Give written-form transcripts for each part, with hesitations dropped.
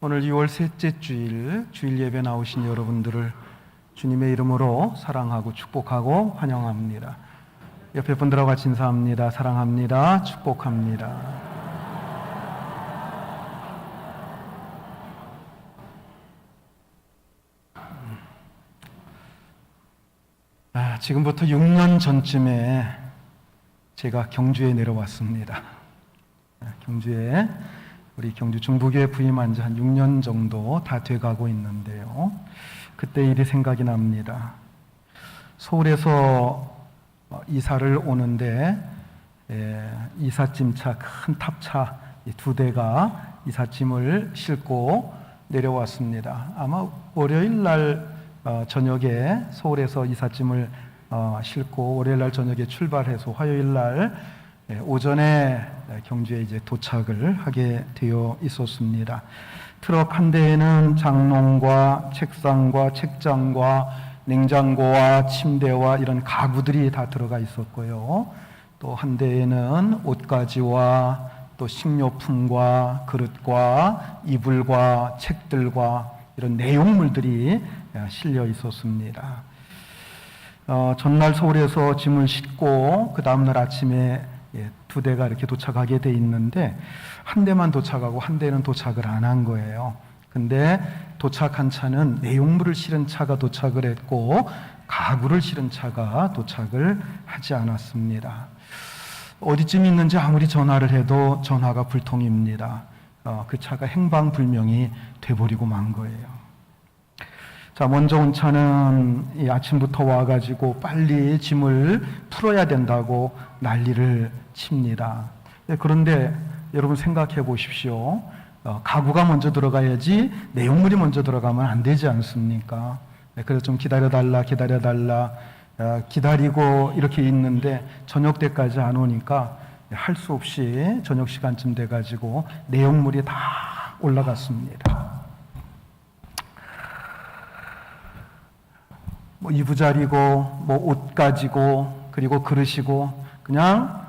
오늘 6월 셋째 주일 예배 나오신 여러분들을 주님의 이름으로 사랑하고 축복하고 환영합니다. 옆에 분들하고 같이 인사합니다. 사랑합니다. 축복합니다. 지금부터 6년 전쯤에 제가 경주에 내려왔습니다. 경주에 우리 경주 중부교회 부임한 지 한 6년 정도 다 돼가고 있는데요. 그때 일이 생각이 납니다. 서울에서 이사를 오는데 이삿짐차, 큰 탑차 2대가 이삿짐을 싣고 내려왔습니다. 아마 월요일 날 저녁에 서울에서 이삿짐을 싣고 월요일 날 저녁에 출발해서 화요일 날 오전에 경주에 이제 도착을 하게 되어 있었습니다. 트럭 한 대에는 장롱과 책상과 책장과 냉장고와 침대와 이런 가구들이 다 들어가 있었고요. 또 한 대에는 옷가지와 또 식료품과 그릇과 이불과 책들과 이런 내용물들이 실려 있었습니다. 전날 서울에서 짐을 싣고 그 다음날 아침에 2대가 이렇게 도착하게 돼 있는데 한 대만 도착하고 한 대는 도착을 안 한 거예요. 근데 도착한 차는 내용물을 실은 차가 도착을 했고 가구를 실은 차가 도착을 하지 않았습니다. 어디쯤 있는지 아무리 전화를 해도 전화가 불통입니다. 그 차가 행방불명이 돼버리고 만 거예요. 자, 먼저 온 차는 아침부터 와가지고 빨리 짐을 풀어야 된다고 난리를 칩니다. 그런데 여러분 생각해 보십시오. 가구가 먼저 들어가야지 내용물이 먼저 들어가면 안 되지 않습니까? 그래서 좀 기다려달라 기다리고 이렇게 있는데 저녁 때까지 안 오니까 할 수 없이 저녁 시간쯤 돼가지고 내용물이 다 올라갔습니다. 이부자리고 옷 가지고 그리고 그릇이고 그냥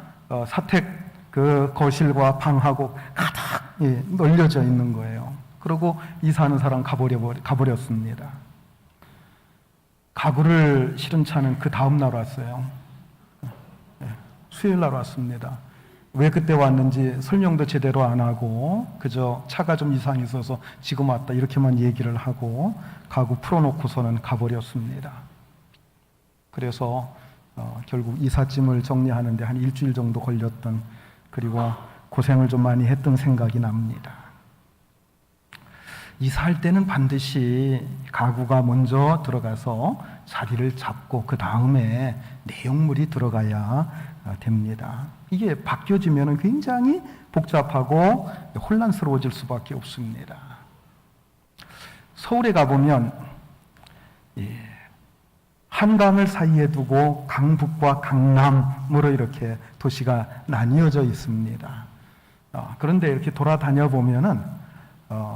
사택 그 거실과 방하고 가득 널려져 있는 거예요. 그리고 이사하는 사람 가버렸습니다. 가구를 실은 차는 그 다음 날 왔어요. 수요일 날 왔습니다. 왜 그때 왔는지 설명도 제대로 안 하고 그저 차가 좀 이상이 있어서 지금 왔다 이렇게만 얘기를 하고 가구 풀어놓고서는 가버렸습니다. 그래서 결국 이삿짐을 정리하는데 한 일주일 정도 걸렸던, 그리고 고생을 좀 많이 했던 생각이 납니다. 이사할 때는 반드시 가구가 먼저 들어가서 자리를 잡고 그 다음에 내용물이 들어가야 됩니다. 이게 바뀌어지면 굉장히 복잡하고 혼란스러워질 수밖에 없습니다. 서울에 가보면 한강을 사이에 두고 강북과 강남으로 이렇게 도시가 나뉘어져 있습니다. 그런데 이렇게 돌아다녀 보면은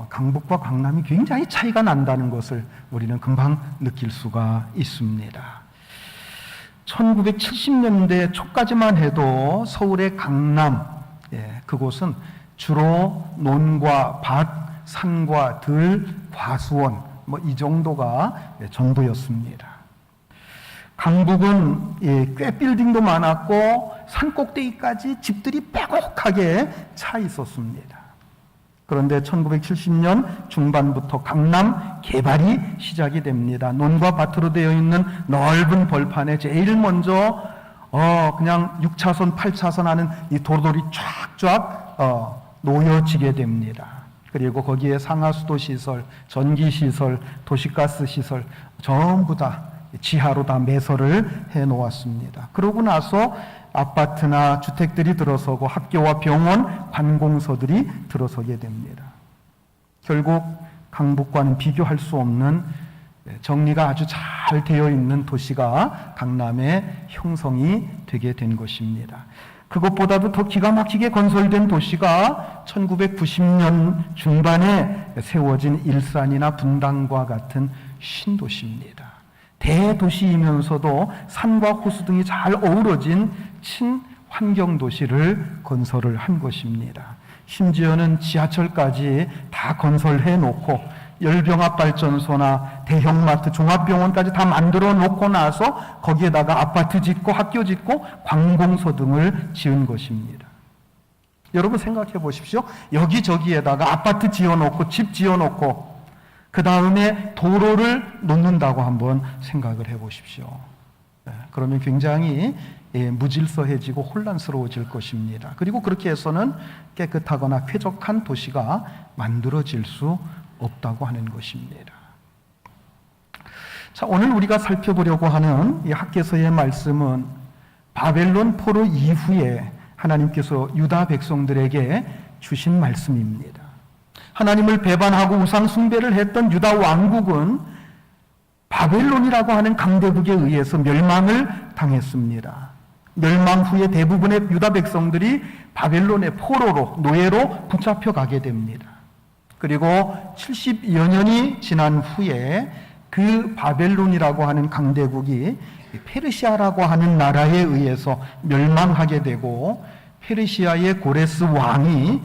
강북과 강남이 굉장히 차이가 난다는 것을 우리는 금방 느낄 수가 있습니다. 1970년대 초까지만 해도 서울의 강남, 그곳은 주로 논과 밭, 산과 들, 과수원 이 정도가 전부였습니다. 강북은 꽤 빌딩도 많았고 산 꼭대기까지 집들이 빼곡하게 차 있었습니다. 그런데 1970년 중반부터 강남 개발이 시작이 됩니다. 논과 밭으로 되어 있는 넓은 벌판에 제일 먼저 그냥 6차선, 8차선 하는 이 도로들이 쫙쫙 놓여지게 됩니다. 그리고 거기에 상하수도 시설, 전기 시설, 도시가스 시설 전부 다 지하로 다 매설을 해 놓았습니다. 그러고 나서 아파트나 주택들이 들어서고 학교와 병원, 관공서들이 들어서게 됩니다. 결국 강북과는 비교할 수 없는 정리가 아주 잘 되어 있는 도시가 강남에 형성이 되게 된 것입니다. 그것보다도 더 기가 막히게 건설된 도시가 1990년 중반에 세워진 일산이나 분당과 같은 신도시입니다. 대도시이면서도 산과 호수 등이 잘 어우러진 친환경 도시를 건설을 한 것입니다. 심지어는 지하철까지 다 건설해 놓고 열병합발전소나 대형마트, 종합병원까지 다 만들어 놓고 나서 거기에다가 아파트 짓고 학교 짓고 관공서 등을 지은 것입니다. 여러분 생각해 보십시오. 여기저기에다가 아파트 지어놓고 집 지어놓고 그 다음에 도로를 놓는다고 한번 생각을 해 보십시오. 그러면 굉장히 무질서해지고 혼란스러워질 것입니다. 그리고 그렇게 해서는 깨끗하거나 쾌적한 도시가 만들어질 수 없다고 하는 것입니다. 자, 오늘 우리가 살펴보려고 하는 이 학개서의 말씀은 바벨론 포로 이후에 하나님께서 유다 백성들에게 주신 말씀입니다. 하나님을 배반하고 우상 숭배를 했던 유다 왕국은 바벨론이라고 하는 강대국에 의해서 멸망을 당했습니다. 멸망 후에 대부분의 유다 백성들이 바벨론의 포로로, 노예로 붙잡혀 가게 됩니다. 그리고 70여 년이 지난 후에 그 바벨론이라고 하는 강대국이 페르시아라고 하는 나라에 의해서 멸망하게 되고, 페르시아의 고레스 왕이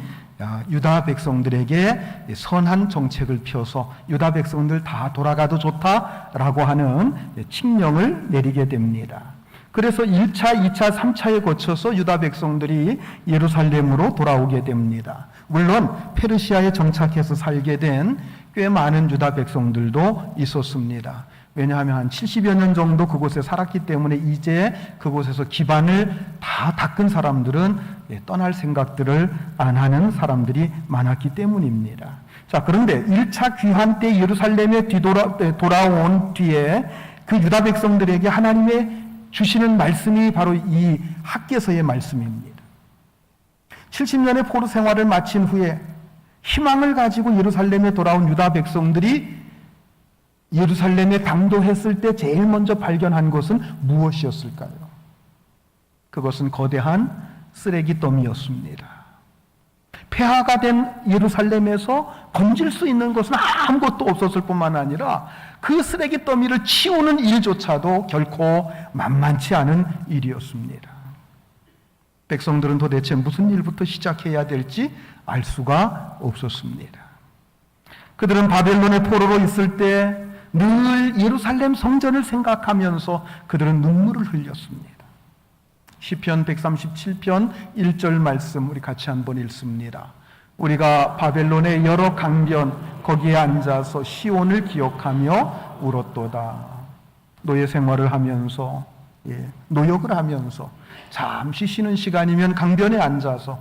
유다 백성들에게 선한 정책을 펴서 유다 백성들 다 돌아가도 좋다라고 하는 칙령을 내리게 됩니다. 그래서 1차, 2차, 3차에 거쳐서 유다 백성들이 예루살렘으로 돌아오게 됩니다. 물론 페르시아에 정착해서 살게 된 꽤 많은 유다 백성들도 있었습니다. 왜냐하면 한 70여 년 정도 그곳에 살았기 때문에 이제 그곳에서 기반을 다 닦은 사람들은 떠날 생각들을 안 하는 사람들이 많았기 때문입니다. 자, 그런데 1차 귀환 때 예루살렘에 돌아온 뒤에 그 유다 백성들에게 하나님의 주시는 말씀이 바로 이 학개서의 말씀입니다. 70년의 포로 생활을 마친 후에 희망을 가지고 예루살렘에 돌아온 유다 백성들이 예루살렘에 당도했을 때 제일 먼저 발견한 것은 무엇이었을까요? 그것은 거대한 쓰레기더미였습니다. 폐하가 된 예루살렘에서 건질 수 있는 것은 아무것도 없었을 뿐만 아니라 그 쓰레기더미를 치우는 일조차도 결코 만만치 않은 일이었습니다. 백성들은 도대체 무슨 일부터 시작해야 될지 알 수가 없었습니다. 그들은 바벨론의 포로로 있을 때 늘 예루살렘 성전을 생각하면서 그들은 눈물을 흘렸습니다. 시편 137편 1절 말씀 우리 같이 한번 읽습니다. 우리가 바벨론의 여러 강변 거기에 앉아서 시온을 기억하며 울었도다. 노예 생활을 하면서 노역을 하면서 잠시 쉬는 시간이면 강변에 앉아서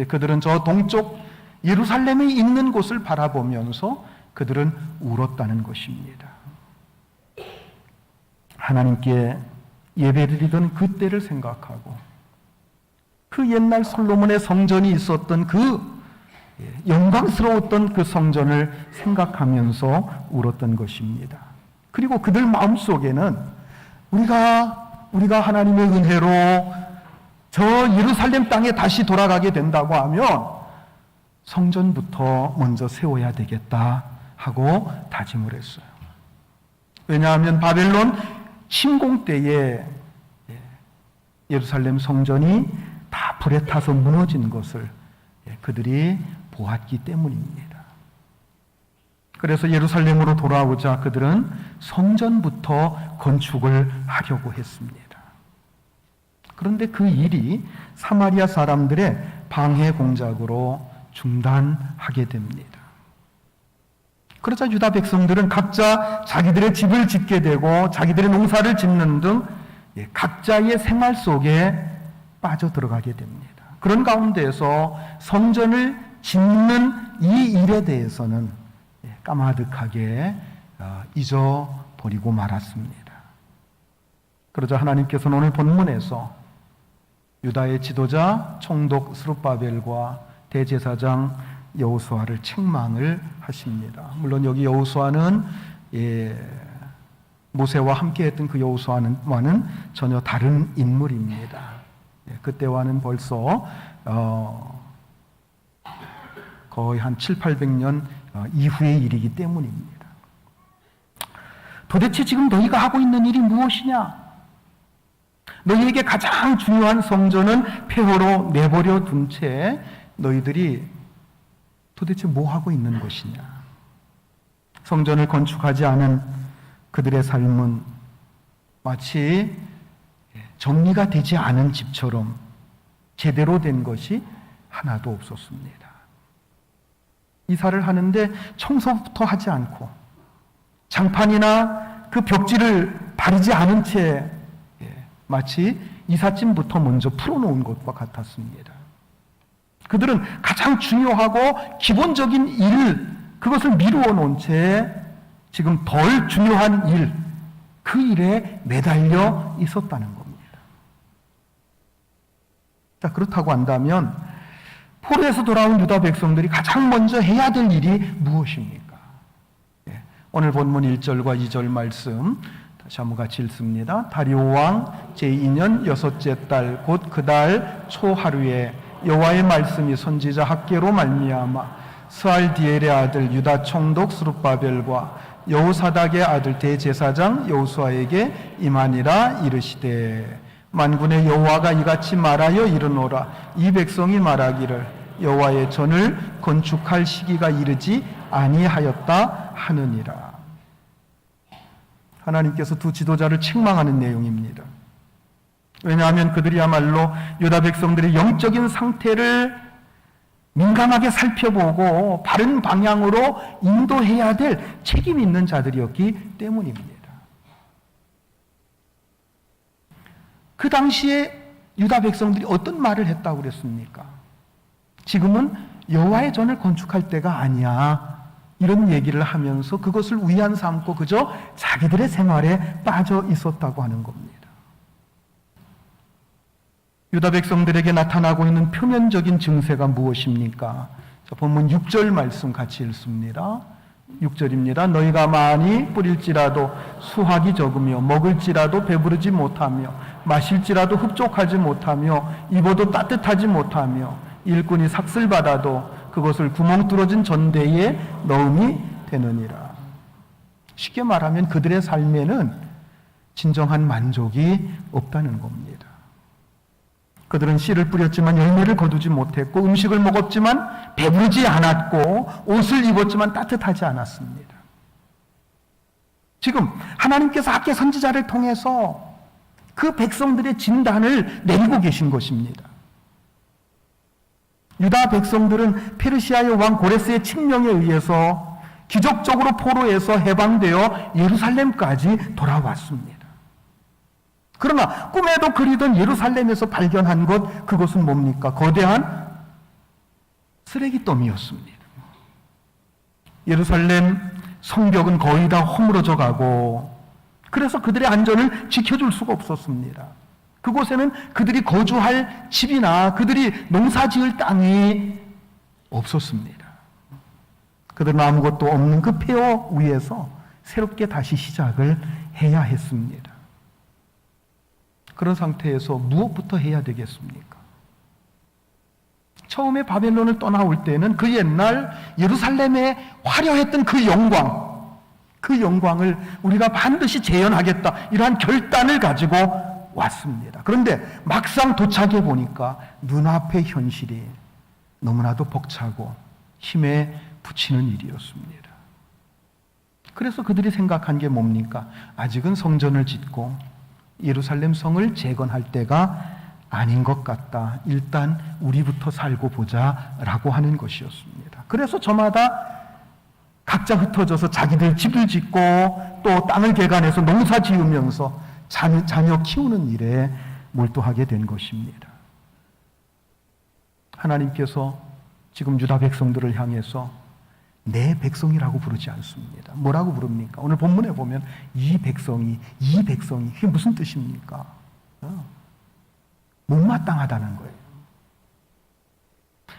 그들은 저 동쪽 예루살렘에 있는 곳을 바라보면서 그들은 울었다는 것입니다. 하나님께 예배를 드리던 그때를 생각하고 그 옛날 솔로몬의 성전이 있었던 그 영광스러웠던 그 성전을 생각하면서 울었던 것입니다. 그리고 그들 마음속에는 우리가 하나님의 은혜로 저 예루살렘 땅에 다시 돌아가게 된다고 하면 성전부터 먼저 세워야 되겠다 하고 다짐을 했어요. 왜냐하면 바벨론 침공 때에 예루살렘 성전이 다 불에 타서 무너진 것을 그들이 보았기 때문입니다. 그래서 예루살렘으로 돌아오자 그들은 성전부터 건축을 하려고 했습니다. 그런데 그 일이 사마리아 사람들의 방해 공작으로 중단하게 됩니다. 그러자 유다 백성들은 각자 자기들의 집을 짓게 되고 자기들의 농사를 짓는 등 각자의 생활 속에 빠져들어가게 됩니다. 그런 가운데에서 성전을 짓는 이 일에 대해서는 까마득하게 잊어버리고 말았습니다. 그러자 하나님께서는 오늘 본문에서 유다의 지도자 총독 스룹바벨과 대제사장 여호수아를 책망을 하십니다. 물론 여기 여호수아는 모세와 함께했던 그 여호수아와는 전혀 다른 인물입니다. 그때와는 벌써 거의 한 700~800년 이후의 일이기 때문입니다. 도대체 지금 너희가 하고 있는 일이 무엇이냐? 너희에게 가장 중요한 성전은 폐허로 내버려 둔 채 너희들이 도대체 뭐 하고 있는 것이냐? 성전을 건축하지 않은 그들의 삶은 마치 정리가 되지 않은 집처럼 제대로 된 것이 하나도 없었습니다. 이사를 하는데 청소부터 하지 않고 장판이나 그 벽지를 바르지 않은 채 마치 이삿짐부터 먼저 풀어놓은 것과 같았습니다. 그들은 가장 중요하고 기본적인 일, 그것을 미루어 놓은 채 지금 덜 중요한 일, 그 일에 매달려 있었다는 겁니다. 자, 그렇다고 한다면 포로에서 돌아온 유다 백성들이 가장 먼저 해야 될 일이 무엇입니까? 오늘 본문 1절과 2절 말씀 다시 한번 같이 읽습니다. 다리오 왕 제2년 여섯째 달 곧 그 달 초하루에 여호와의 말씀이 선지자 학개로 말미암아 스알디엘의 아들 유다 총독 스룹바벨과 여호사닥의 아들 대제사장 여호수아에게 임하니라. 이르시되 만군의 여호와가 이같이 말하여 이르노라. 이 백성이 말하기를 여호와의 전을 건축할 시기가 이르지 아니하였다 하느니라. 하나님께서 두 지도자를 책망하는 내용입니다. 왜냐하면 그들이야말로 유다 백성들의 영적인 상태를 민감하게 살펴보고 바른 방향으로 인도해야 될 책임 있는 자들이었기 때문입니다. 그 당시에 유다 백성들이 어떤 말을 했다고 그랬습니까? 지금은 여호와의 전을 건축할 때가 아니야, 이런 얘기를 하면서 그것을 위안 삼고 그저 자기들의 생활에 빠져 있었다고 하는 겁니다. 유다 백성들에게 나타나고 있는 표면적인 증세가 무엇입니까? 자, 본문 6절 말씀 같이 읽습니다. 6절입니다. 너희가 많이 뿌릴지라도 수확이 적으며 먹을지라도 배부르지 못하며 마실지라도 흡족하지 못하며 입어도 따뜻하지 못하며 일꾼이 삭슬 받아도 그것을 구멍 뚫어진 전대에 넣음이 되느니라. 쉽게 말하면 그들의 삶에는 진정한 만족이 없다는 겁니다. 그들은 씨를 뿌렸지만 열매를 거두지 못했고 음식을 먹었지만 배부르지 않았고 옷을 입었지만 따뜻하지 않았습니다. 지금 하나님께서 학개 선지자를 통해서 그 백성들의 진단을 내리고 계신 것입니다. 유다 백성들은 페르시아의 왕 고레스의 칙령에 의해서 기적적으로 포로에서 해방되어 예루살렘까지 돌아왔습니다. 그러나 꿈에도 그리던 예루살렘에서 발견한 것, 그것은 뭡니까? 거대한 쓰레기더미였습니다. 예루살렘 성벽은 거의 다 허물어져 가고 그래서 그들의 안전을 지켜줄 수가 없었습니다. 그곳에는 그들이 거주할 집이나 그들이 농사지을 땅이 없었습니다. 그들은 아무것도 없는 그 폐허 위에서 새롭게 다시 시작을 해야 했습니다. 그런 상태에서 무엇부터 해야 되겠습니까? 처음에 바벨론을 떠나올 때는 그 옛날 예루살렘에 화려했던 그 영광을 우리가 반드시 재현하겠다, 이러한 결단을 가지고 왔습니다. 그런데 막상 도착해 보니까 눈앞의 현실이 너무나도 벅차고 힘에 부치는 일이었습니다. 그래서 그들이 생각한 게 뭡니까? 아직은 성전을 짓고 예루살렘 성을 재건할 때가 아닌 것 같다. 일단 우리부터 살고 보자 라고 하는 것이었습니다. 그래서 저마다 각자 흩어져서 자기들 집을 짓고 또 땅을 개간해서 농사 지으면서 자녀 키우는 일에 몰두하게 된 것입니다. 하나님께서 지금 유다 백성들을 향해서 내 백성이라고 부르지 않습니다. 뭐라고 부릅니까? 오늘 본문에 보면 이 백성이, 그게 무슨 뜻입니까? 못마땅하다는 거예요.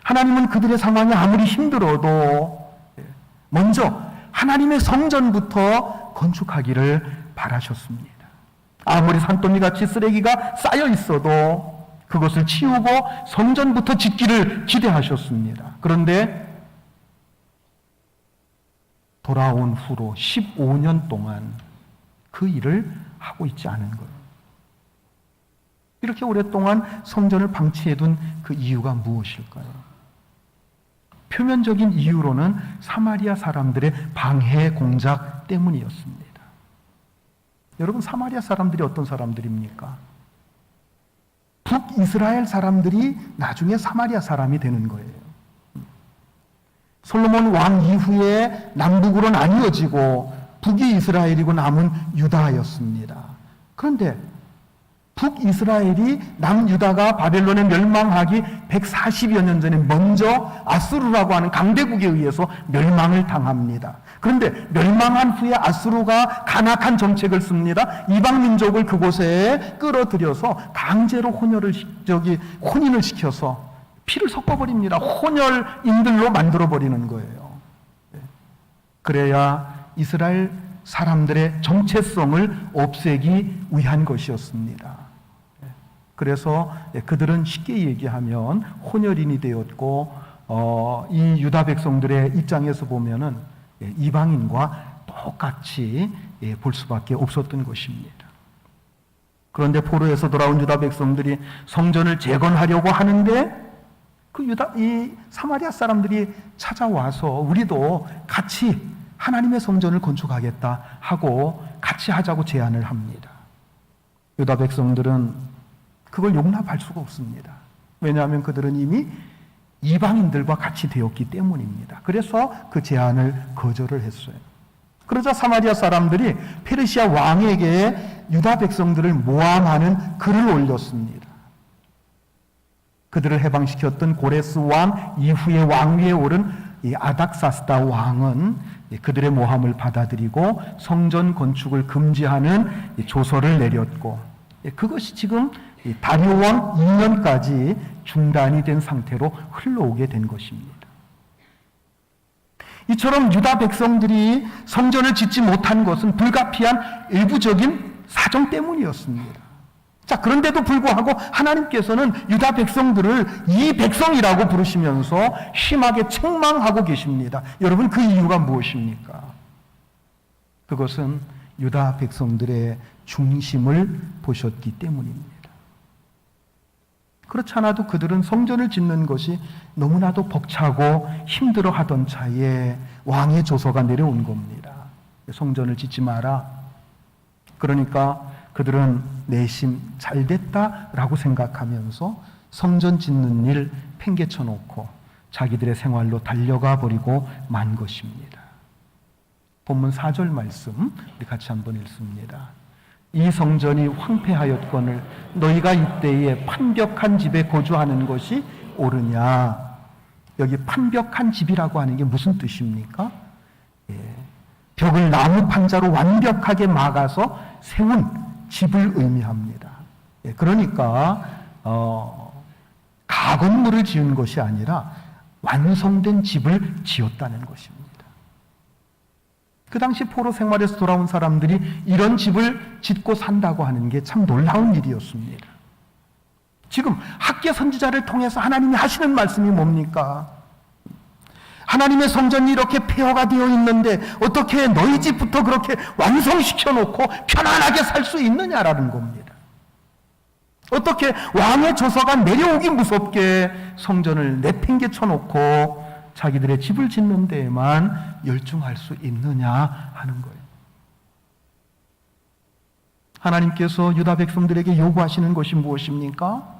하나님은 그들의 상황이 아무리 힘들어도 먼저 하나님의 성전부터 건축하기를 바라셨습니다. 아무리 산더미같이 쓰레기가 쌓여 있어도 그것을 치우고 성전부터 짓기를 기대하셨습니다. 그런데 돌아온 후로 15년 동안 그 일을 하고 있지 않은 거예요. 이렇게 오랫동안 성전을 방치해둔 그 이유가 무엇일까요? 표면적인 이유로는 사마리아 사람들의 방해 공작 때문이었습니다. 여러분, 사마리아 사람들이 어떤 사람들입니까? 북이스라엘 사람들이 나중에 사마리아 사람이 되는 거예요. 솔로몬 왕 이후에 남북으로 나뉘어지고 북이 이스라엘이고 남은 유다였습니다. 그런데 북이스라엘이 남유다가 바벨론에 멸망하기 140여 년 전에 먼저 아수르라고 하는 강대국에 의해서 멸망을 당합니다. 그런데 멸망한 후에 아수르가 간악한 정책을 씁니다. 이방 민족을 그곳에 끌어들여서 강제로 혼인을 시켜서 피를 섞어버립니다. 혼혈인들로 만들어버리는 거예요. 그래야 이스라엘 사람들의 정체성을 없애기 위한 것이었습니다. 그래서 그들은 쉽게 얘기하면 혼혈인이 되었고, 이 유다 백성들의 입장에서 보면은 이방인과 똑같이 볼 수밖에 없었던 것입니다. 그런데 포로에서 돌아온 유다 백성들이 성전을 재건하려고 하는데 이 사마리아 사람들이 찾아와서 우리도 같이 하나님의 성전을 건축하겠다 하고 같이 하자고 제안을 합니다. 유다 백성들은 그걸 용납할 수가 없습니다. 왜냐하면 그들은 이미 이방인들과 같이 되었기 때문입니다. 그래서 그 제안을 거절을 했어요. 그러자 사마리아 사람들이 페르시아 왕에게 유다 백성들을 모함하는 글을 올렸습니다. 그들을 해방시켰던 고레스 왕 이후에 왕위에 오른 이 아닥사스다 왕은 그들의 모함을 받아들이고 성전 건축을 금지하는 조서를 내렸고, 그것이 지금 다리오 왕 2년까지 중단이 된 상태로 흘러오게 된 것입니다. 이처럼 유다 백성들이 성전을 짓지 못한 것은 불가피한 일부적인 사정 때문이었습니다. 자, 그런데도 불구하고 하나님께서는 유다 백성들을 이 백성이라고 부르시면서 심하게 책망하고 계십니다. 여러분, 그 이유가 무엇입니까? 그것은 유다 백성들의 중심을 보셨기 때문입니다. 그렇지 않아도 그들은 성전을 짓는 것이 너무나도 벅차고 힘들어 하던 차에 왕의 조서가 내려온 겁니다. 성전을 짓지 마라. 그러니까 그들은 내심 잘됐다라고 생각하면서 성전 짓는 일 팽개쳐 놓고 자기들의 생활로 달려가 버리고 만 것입니다. 본문 4절 말씀 우리 같이 한번 읽습니다. 이 성전이 황폐하였거늘 너희가 이때에 판벽한 집에 거주하는 것이 옳으냐. 여기 판벽한 집이라고 하는 게 무슨 뜻입니까? 벽을 나무 판자로 완벽하게 막아서 세운 집을 의미합니다. 그러니까 가건물을 지은 것이 아니라 완성된 집을 지었다는 것입니다. 그 당시 포로 생활에서 돌아온 사람들이 이런 집을 짓고 산다고 하는 게 참 놀라운 일이었습니다. 지금 학개 선지자를 통해서 하나님이 하시는 말씀이 뭡니까? 하나님의 성전이 이렇게 폐허가 되어 있는데 어떻게 너희 집부터 그렇게 완성시켜 놓고 편안하게 살 수 있느냐라는 겁니다. 어떻게 왕의 조서가 내려오기 무섭게 성전을 내팽개쳐 놓고 자기들의 집을 짓는 데에만 열중할 수 있느냐 하는 거예요. 하나님께서 유다 백성들에게 요구하시는 것이 무엇입니까?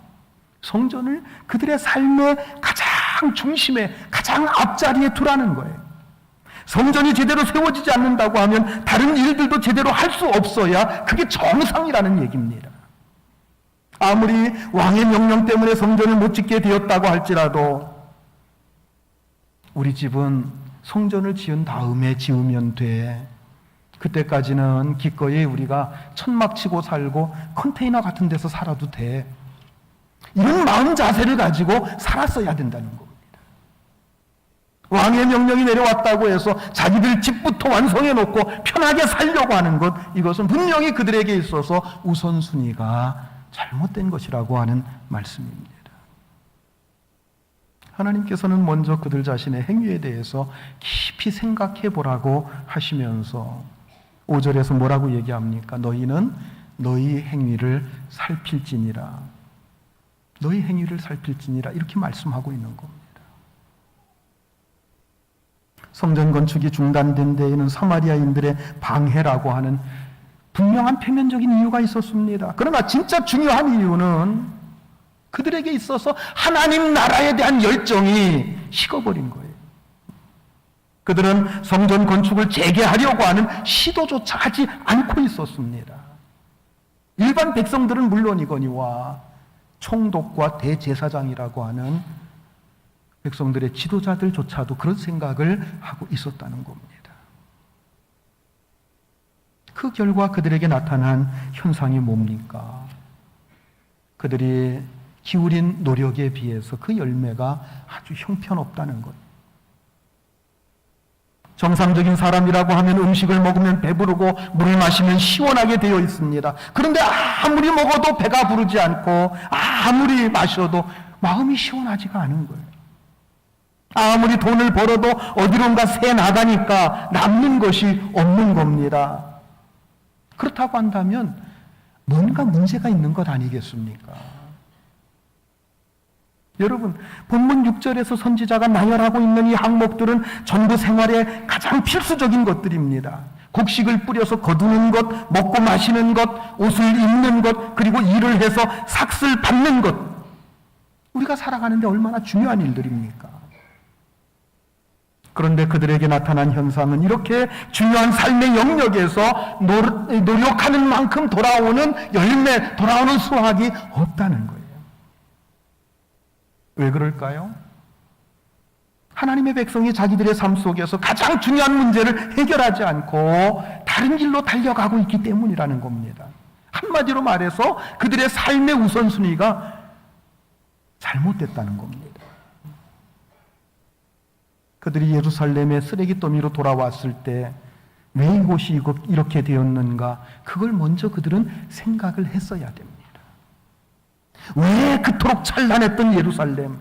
성전을 그들의 삶의 가장 중심에, 가장 앞자리에 두라는 거예요. 성전이 제대로 세워지지 않는다고 하면 다른 일들도 제대로 할 수 없어야 그게 정상이라는 얘기입니다. 아무리 왕의 명령 때문에 성전을 못 짓게 되었다고 할지라도 우리 집은 성전을 지은 다음에 지으면 돼. 그때까지는 기꺼이 우리가 천막 치고 살고 컨테이너 같은 데서 살아도 돼. 이런 마음 자세를 가지고 살았어야 된다는 겁니다. 왕의 명령이 내려왔다고 해서 자기들 집부터 완성해 놓고 편하게 살려고 하는 것, 이것은 분명히 그들에게 있어서 우선순위가 잘못된 것이라고 하는 말씀입니다. 하나님께서는 먼저 그들 자신의 행위에 대해서 깊이 생각해 보라고 하시면서 5절에서 뭐라고 얘기합니까? 너희는 너희 행위를 살필지니라. 너희 행위를 살필지니라 이렇게 말씀하고 있는 겁니다. 성전 건축이 중단된 데에는 사마리아인들의 방해라고 하는 분명한 표면적인 이유가 있었습니다. 그러나 진짜 중요한 이유는 그들에게 있어서 하나님 나라에 대한 열정이 식어버린 거예요. 그들은 성전 건축을 재개하려고 하는 시도조차 하지 않고 있었습니다. 일반 백성들은 물론이거니와 총독과 대제사장이라고 하는 백성들의 지도자들조차도 그런 생각을 하고 있었다는 겁니다. 그 결과 그들에게 나타난 현상이 뭡니까? 그들이 기울인 노력에 비해서 그 열매가 아주 형편없다는 것. 정상적인 사람이라고 하면 음식을 먹으면 배부르고 물을 마시면 시원하게 되어 있습니다. 그런데 아무리 먹어도 배가 부르지 않고 아무리 마셔도 마음이 시원하지가 않은 거예요. 아무리 돈을 벌어도 어디론가 새 나가니까 남는 것이 없는 겁니다. 그렇다고 한다면 뭔가 문제가 있는 것 아니겠습니까? 여러분, 본문 6절에서 선지자가 나열하고 있는 이 항목들은 전부 생활의 가장 필수적인 것들입니다. 곡식을 뿌려서 거두는 것, 먹고 마시는 것, 옷을 입는 것, 그리고 일을 해서 삭슬 받는 것. 우리가 살아가는데 얼마나 중요한 일들입니까? 그런데 그들에게 나타난 현상은 이렇게 중요한 삶의 영역에서 노력하는 만큼 돌아오는 열매, 돌아오는 수확이 없다는 거예요. 왜 그럴까요? 하나님의 백성이 자기들의 삶 속에서 가장 중요한 문제를 해결하지 않고 다른 길로 달려가고 있기 때문이라는 겁니다. 한마디로 말해서 그들의 삶의 우선순위가 잘못됐다는 겁니다. 그들이 예루살렘의 쓰레기 더미로 돌아왔을 때 왜 이곳이 이렇게 되었는가? 그걸 먼저 그들은 생각을 했어야 됩니다. 왜 그토록 찬란했던 예루살렘,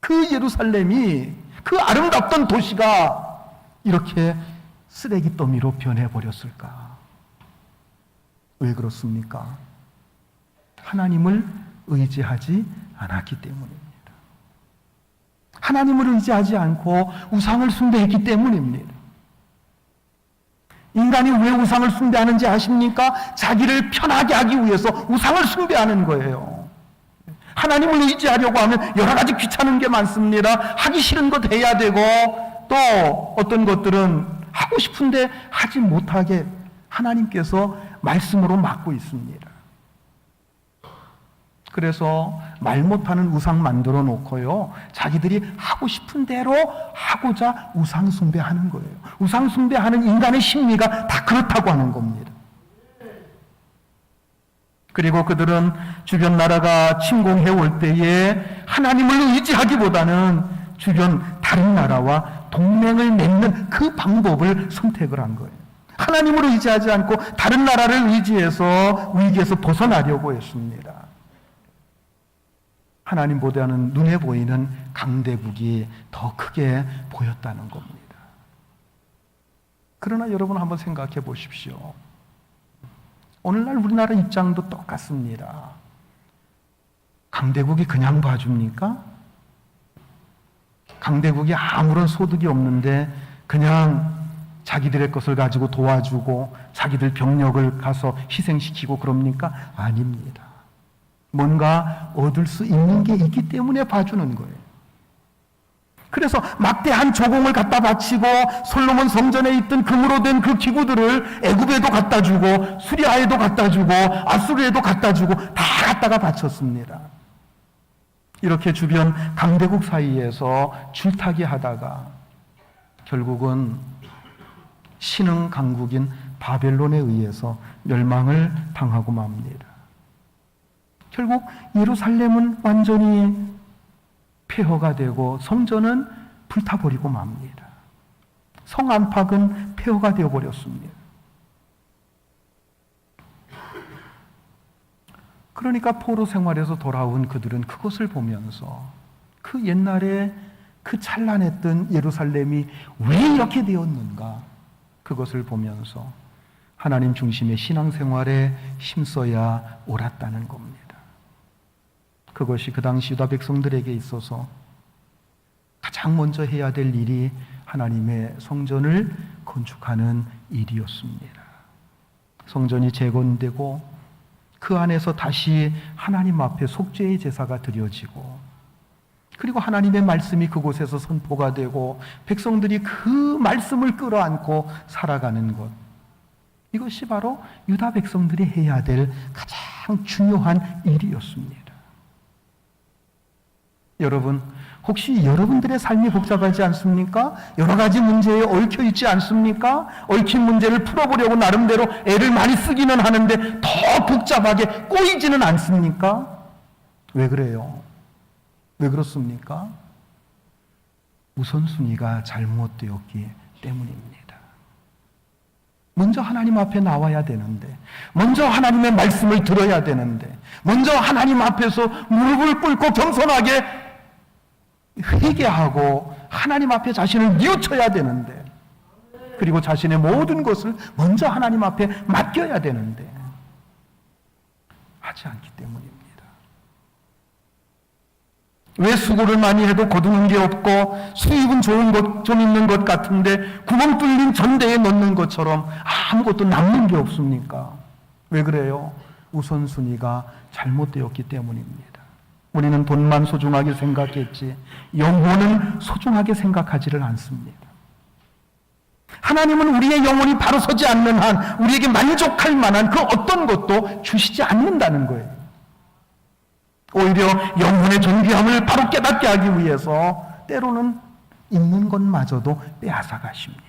그 예루살렘이, 그 아름답던 도시가 이렇게 쓰레기 더미로 변해버렸을까? 왜 그렇습니까? 하나님을 의지하지 않았기 때문입니다. 하나님을 의지하지 않고 우상을 숭배했기 때문입니다. 인간이 왜 우상을 숭배하는지 아십니까? 자기를 편하게 하기 위해서 우상을 숭배하는 거예요. 하나님을 의지하려고 하면 여러 가지 귀찮은 게 많습니다. 하기 싫은 것 해야 되고, 또 어떤 것들은 하고 싶은데 하지 못하게 하나님께서 말씀으로 막고 있습니다. 그래서 말 못하는 우상 만들어 놓고요, 자기들이 하고 싶은 대로 하고자 우상 숭배하는 거예요. 우상 숭배하는 인간의 심리가 다 그렇다고 하는 겁니다. 그리고 그들은 주변 나라가 침공해 올 때에 하나님을 의지하기보다는 주변 다른 나라와 동맹을 맺는 그 방법을 선택을 한 거예요. 하나님을 의지하지 않고 다른 나라를 의지해서 위기에서 벗어나려고 했습니다. 하나님보다는 눈에 보이는 강대국이 더 크게 보였다는 겁니다. 그러나 여러분 한번 생각해 보십시오. 오늘날 우리나라 입장도 똑같습니다. 강대국이 그냥 봐줍니까? 강대국이 아무런 소득이 없는데 그냥 자기들의 것을 가지고 도와주고 자기들 병력을 가서 희생시키고 그럽니까? 아닙니다. 뭔가 얻을 수 있는 게 있기 때문에 봐주는 거예요. 그래서 막대한 조공을 갖다 바치고 솔로몬 성전에 있던 금으로 된 그 기구들을 애굽에도 갖다 주고 수리아에도 갖다 주고 아수르에도 갖다 주고 다 갖다가 바쳤습니다. 이렇게 주변 강대국 사이에서 줄타기 하다가 결국은 신흥 강국인 바벨론에 의해서 멸망을 당하고 맙니다. 결국 예루살렘은 완전히 폐허가 되고 성전은 불타버리고 맙니다. 성 안팎은 폐허가 되어버렸습니다. 그러니까 포로 생활에서 돌아온 그들은 그것을 보면서 그 옛날에 그 찬란했던 예루살렘이 왜 이렇게 되었는가, 그것을 보면서 하나님 중심의 신앙생활에 힘써야 옳았다는 겁니다. 그것이 그 당시 유다 백성들에게 있어서 가장 먼저 해야 될 일이 하나님의 성전을 건축하는 일이었습니다. 성전이 재건되고 그 안에서 다시 하나님 앞에 속죄의 제사가 드려지고, 그리고 하나님의 말씀이 그곳에서 선포가 되고 백성들이 그 말씀을 끌어안고 살아가는 것, 이것이 바로 유다 백성들이 해야 될 가장 중요한 일이었습니다. 여러분, 혹시 여러분들의 삶이 복잡하지 않습니까? 여러 가지 문제에 얽혀 있지 않습니까? 얽힌 문제를 풀어보려고 나름대로 애를 많이 쓰기는 하는데 더 복잡하게 꼬이지는 않습니까? 왜 그래요? 왜 그렇습니까? 우선순위가 잘못되었기 때문입니다. 먼저 하나님 앞에 나와야 되는데, 먼저 하나님의 말씀을 들어야 되는데, 먼저 하나님 앞에서 무릎을 꿇고 겸손하게 회개하고 하나님 앞에 자신을 뉘우쳐야 되는데, 그리고 자신의 모든 것을 먼저 하나님 앞에 맡겨야 되는데 하지 않기 때문입니다. 왜 수고를 많이 해도 거두는 게 없고 수입은 좋은 것 좀 있는 것 같은데 구멍 뚫린 전대에 넣는 것처럼 아무것도 남는 게 없습니까? 왜 그래요? 우선순위가 잘못되었기 때문입니다. 우리는 돈만 소중하게 생각했지 영혼은 소중하게 생각하지를 않습니다. 하나님은 우리의 영혼이 바로 서지 않는 한 우리에게 만족할 만한 그 어떤 것도 주시지 않는다는 거예요. 오히려 영혼의 존귀함을 바로 깨닫게 하기 위해서 때로는 있는 것마저도 빼앗아 가십니다.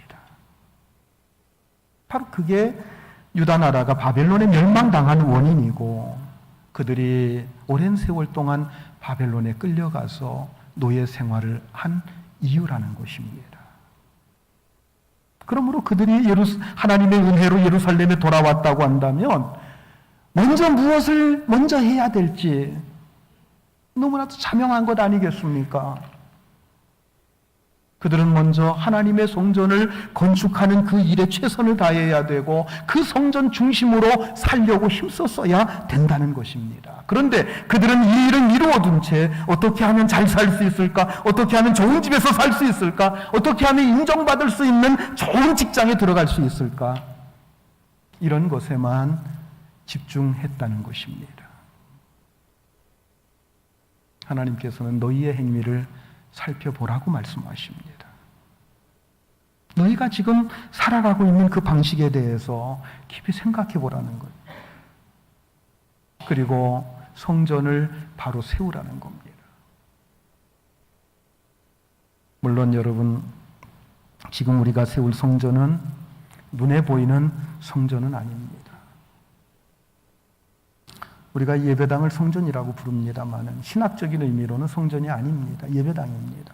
바로 그게 유다 나라가 바벨론에 멸망당한 원인이고, 그들이 오랜 세월 동안 바벨론에 끌려가서 노예 생활을 한 이유라는 것입니다. 그러므로 그들이 하나님의 은혜로 예루살렘에 돌아왔다고 한다면 먼저 무엇을 먼저 해야 될지 너무나도 자명한 것 아니겠습니까? 그들은 먼저 하나님의 성전을 건축하는 그 일에 최선을 다해야 되고 그 성전 중심으로 살려고 힘썼어야 된다는 것입니다. 그런데 그들은 이 일을 미루어둔 채 어떻게 하면 잘 살 수 있을까? 어떻게 하면 좋은 집에서 살 수 있을까? 어떻게 하면 인정받을 수 있는 좋은 직장에 들어갈 수 있을까? 이런 것에만 집중했다는 것입니다. 하나님께서는 너희의 행위를 살펴보라고 말씀하십니다. 너희가 지금 살아가고 있는 그 방식에 대해서 깊이 생각해 보라는 거예요. 그리고 성전을 바로 세우라는 겁니다. 물론 여러분, 지금 우리가 세울 성전은 눈에 보이는 성전은 아닙니다. 우리가 예배당을 성전이라고 부릅니다만 신학적인 의미로는 성전이 아닙니다. 예배당입니다.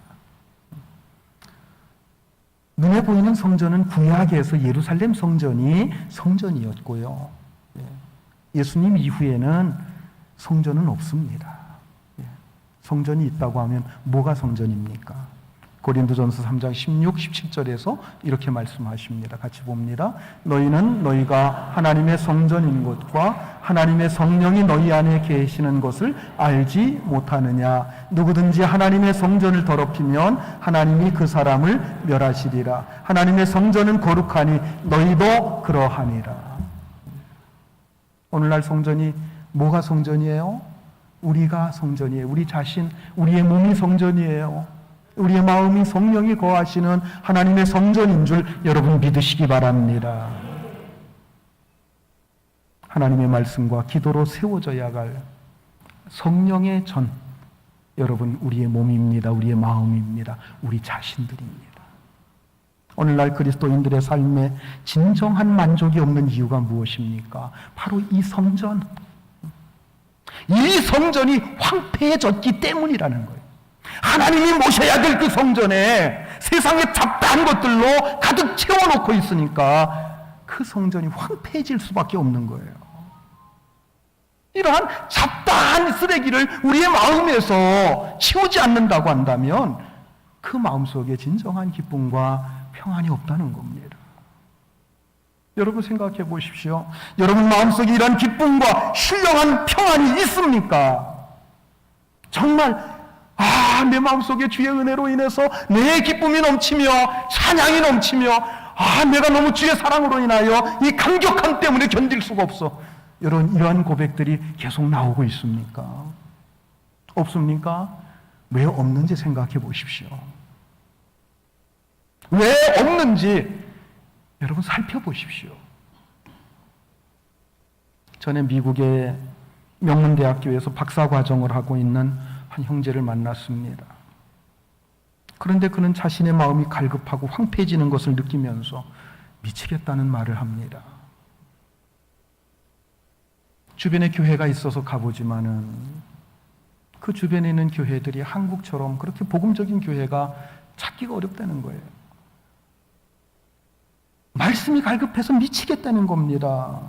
눈에 보이는 성전은 구약에서 예루살렘 성전이 성전이었고요. 예수님 이후에는 성전은 없습니다. 성전이 있다고 하면 뭐가 성전입니까? 고린도전서 3장 16, 17절에서 이렇게 말씀하십니다. 같이 봅니다. 너희는 너희가 하나님의 성전인 것과 하나님의 성령이 너희 안에 계시는 것을 알지 못하느냐. 누구든지 하나님의 성전을 더럽히면 하나님이 그 사람을 멸하시리라. 하나님의 성전은 거룩하니 너희도 그러하니라. 오늘날 성전이 뭐가 성전이에요? 우리가 성전이에요. 우리 자신, 우리의 몸이 성전이에요. 우리의 마음이 성령이 거하시는 하나님의 성전인 줄 여러분 믿으시기 바랍니다. 하나님의 말씀과 기도로 세워져야 갈 성령의 전, 여러분 우리의 몸입니다. 우리의 마음입니다. 우리 자신들입니다. 오늘날 그리스도인들의 삶에 진정한 만족이 없는 이유가 무엇입니까? 바로 이 성전, 이 성전이 황폐해졌기 때문이라는 거예요. 하나님이 모셔야 될 그 성전에 세상의 잡다한 것들로 가득 채워놓고 있으니까 그 성전이 황폐해질 수밖에 없는 거예요. 이러한 잡다한 쓰레기를 우리의 마음에서 치우지 않는다고 한다면 그 마음속에 진정한 기쁨과 평안이 없다는 겁니다. 여러분 생각해 보십시오. 여러분 마음속에 이런 기쁨과 신령한 평안이 있습니까? 정말 내 마음속에 주의 은혜로 인해서 내 기쁨이 넘치며 찬양이 넘치며 내가 너무 주의 사랑으로 인하여 이 감격함 때문에 견딜 수가 없어. 이러한 고백들이 계속 나오고 있습니까? 없습니까? 왜 없는지 생각해 보십시오. 왜 없는지 여러분 살펴보십시오. 전에 미국의 명문대학교에서 박사과정을 하고 있는 한 형제를 만났습니다. 그런데 그는 자신의 마음이 갈급하고 황폐해지는 것을 느끼면서 미치겠다는 말을 합니다. 주변에 교회가 있어서 가보지만은 그 주변에 있는 교회들이 한국처럼 그렇게 복음적인 교회가 찾기가 어렵다는 거예요. 말씀이 갈급해서 미치겠다는 겁니다.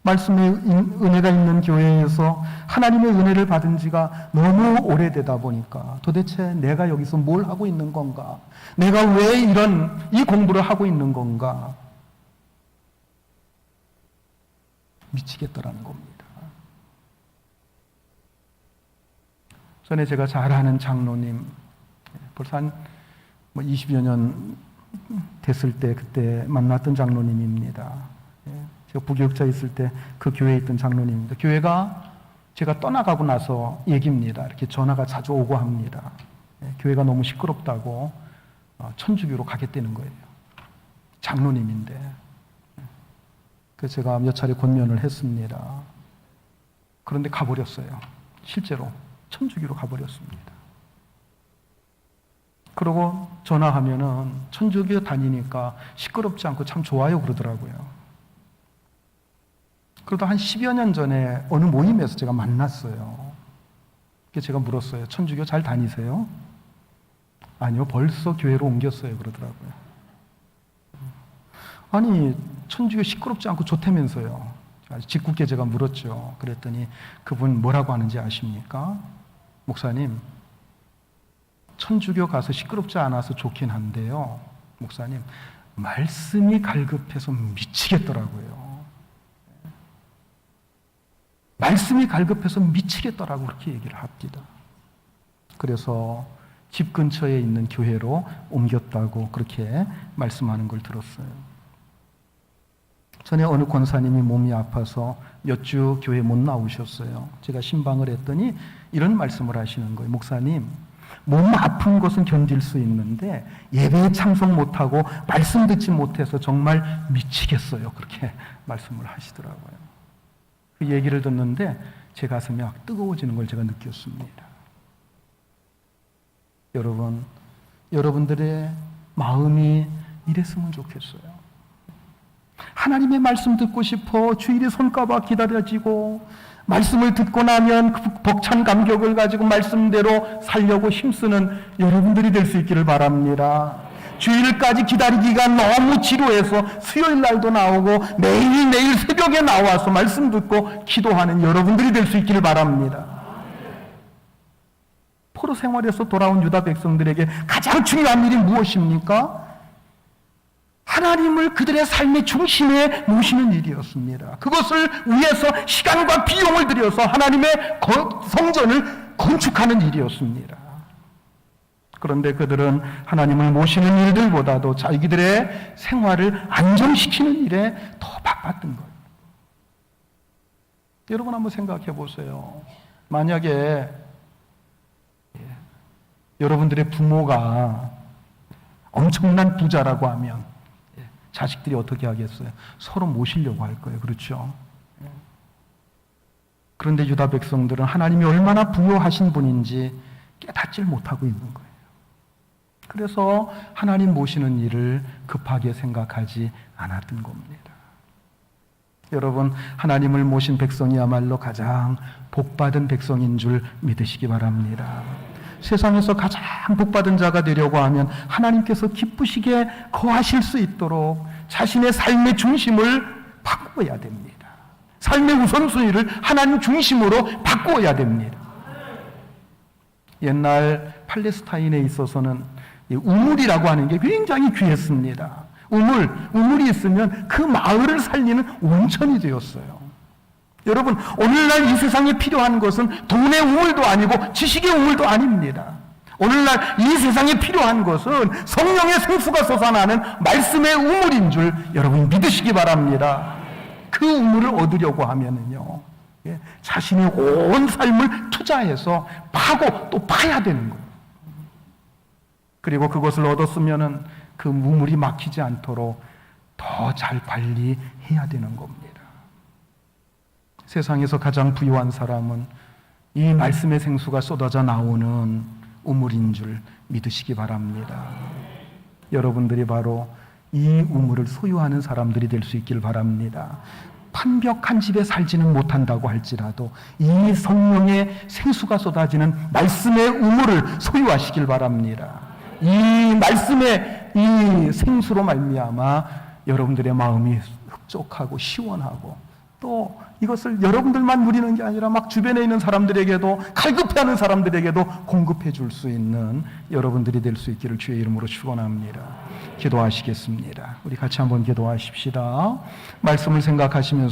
말씀의 은혜가 있는 교회에서 하나님의 은혜를 받은 지가 너무 오래되다 보니까 도대체 내가 여기서 뭘 하고 있는 건가? 내가 왜 이 공부를 하고 있는 건가? 미치겠더라는 겁니다. 전에 제가 잘 아는 장로님, 벌써 한 20여 년 됐을 때 그때 만났던 장로님입니다. 제가 부교육자 있을 때 그 교회에 있던 장로님입니다. 교회가 제가 떠나가고 나서 얘기입니다. 이렇게 전화가 자주 오고 합니다. 교회가 너무 시끄럽다고 천주교로 가겠다는 거예요. 장로님인데. 그래서 제가 몇 차례 권면을 했습니다. 그런데 가버렸어요. 실제로 천주교로 가버렸습니다. 그러고 전화하면은 천주교 다니니까 시끄럽지 않고 참 좋아요 그러더라고요. 그러다 한 10여 년 전에 어느 모임에서 제가 만났어요. 그래서 제가 물었어요. 천주교 잘 다니세요? 아니요, 벌써 교회로 옮겼어요 그러더라고요. 아니, 천주교 시끄럽지 않고 좋다면서요. 짓궂게 제가 물었죠. 그랬더니 그분 뭐라고 하는지 아십니까? 목사님, 천주교 가서 시끄럽지 않아서 좋긴 한데요. 목사님, 말씀이 갈급해서 미치겠더라고요. 말씀이 갈급해서 미치겠더라고 그렇게 얘기를 합니다. 그래서 집 근처에 있는 교회로 옮겼다고 그렇게 말씀하는 걸 들었어요. 전에 어느 권사님이 몸이 아파서 몇 주 교회 못 나오셨어요. 제가 신방을 했더니 이런 말씀을 하시는 거예요. 목사님, 몸 아픈 것은 견딜 수 있는데 예배에 참석 못하고 말씀 듣지 못해서 정말 미치겠어요. 그렇게 말씀을 하시더라고요. 그 얘기를 듣는데 제 가슴이 막 뜨거워지는 걸 제가 느꼈습니다. 여러분, 여러분들의 마음이 이랬으면 좋겠어요. 하나님의 말씀 듣고 싶어 주일이 손가락 기다려지고 말씀을 듣고 나면 그 벅찬 감격을 가지고 말씀대로 살려고 힘쓰는 여러분들이 될 수 있기를 바랍니다. 주일까지 기다리기가 너무 지루해서 수요일 날도 나오고 매일 새벽에 나와서 말씀 듣고 기도하는 여러분들이 될 수 있기를 바랍니다. 포로 생활에서 돌아온 유다 백성들에게 가장 중요한 일이 무엇입니까? 하나님을 그들의 삶의 중심에 모시는 일이었습니다. 그것을 위해서 시간과 비용을 들여서 하나님의 성전을 건축하는 일이었습니다. 그런데 그들은 하나님을 모시는 일들보다도 자기들의 생활을 안정시키는 일에 더 바빴던 거예요. 여러분 한번 생각해 보세요. 만약에 여러분들의 부모가 엄청난 부자라고 하면 자식들이 어떻게 하겠어요? 서로 모시려고 할 거예요. 그렇죠? 그런데 유다 백성들은 하나님이 얼마나 부요하신 분인지 깨닫질 못하고 있는 거예요. 그래서 하나님 모시는 일을 급하게 생각하지 않았던 겁니다. 여러분, 하나님을 모신 백성이야말로 가장 복받은 백성인 줄 믿으시기 바랍니다. 세상에서 가장 복받은 자가 되려고 하면 하나님께서 기쁘시게 거하실 수 있도록 자신의 삶의 중심을 바꾸어야 됩니다. 삶의 우선순위를 하나님 중심으로 바꾸어야 됩니다. 옛날 팔레스타인에 있어서는 우물이라고 하는 게 굉장히 귀했습니다. 우물이 있으면 그 마을을 살리는 온천이 되었어요. 여러분, 오늘날 이 세상에 필요한 것은 돈의 우물도 아니고 지식의 우물도 아닙니다. 오늘날 이 세상에 필요한 것은 성령의 생수가 솟아나는 말씀의 우물인 줄 여러분 믿으시기 바랍니다. 그 우물을 얻으려고 하면은요, 자신의 온 삶을 투자해서 파고 또 파야 되는 거예요. 그리고 그것을 얻었으면은 그 우물이 막히지 않도록 더 잘 관리해야 되는 겁니다. 세상에서 가장 부유한 사람은 이 말씀의 생수가 쏟아져 나오는 우물인 줄 믿으시기 바랍니다. 여러분들이 바로 이 우물을 소유하는 사람들이 될 수 있길 바랍니다. 판벽한 집에 살지는 못한다고 할지라도 이 성령의 생수가 쏟아지는 말씀의 우물을 소유하시길 바랍니다. 이 말씀의 이 생수로 말미암아 여러분들의 마음이 흡족하고 시원하고, 또 이것을 여러분들만 누리는 게 아니라 막 주변에 있는 사람들에게도, 갈급해하는 사람들에게도 공급해 줄 수 있는 여러분들이 될 수 있기를 주의 이름으로 축원합니다. 기도하시겠습니다. 우리 같이 한번 기도하십시다. 말씀을 생각하시면서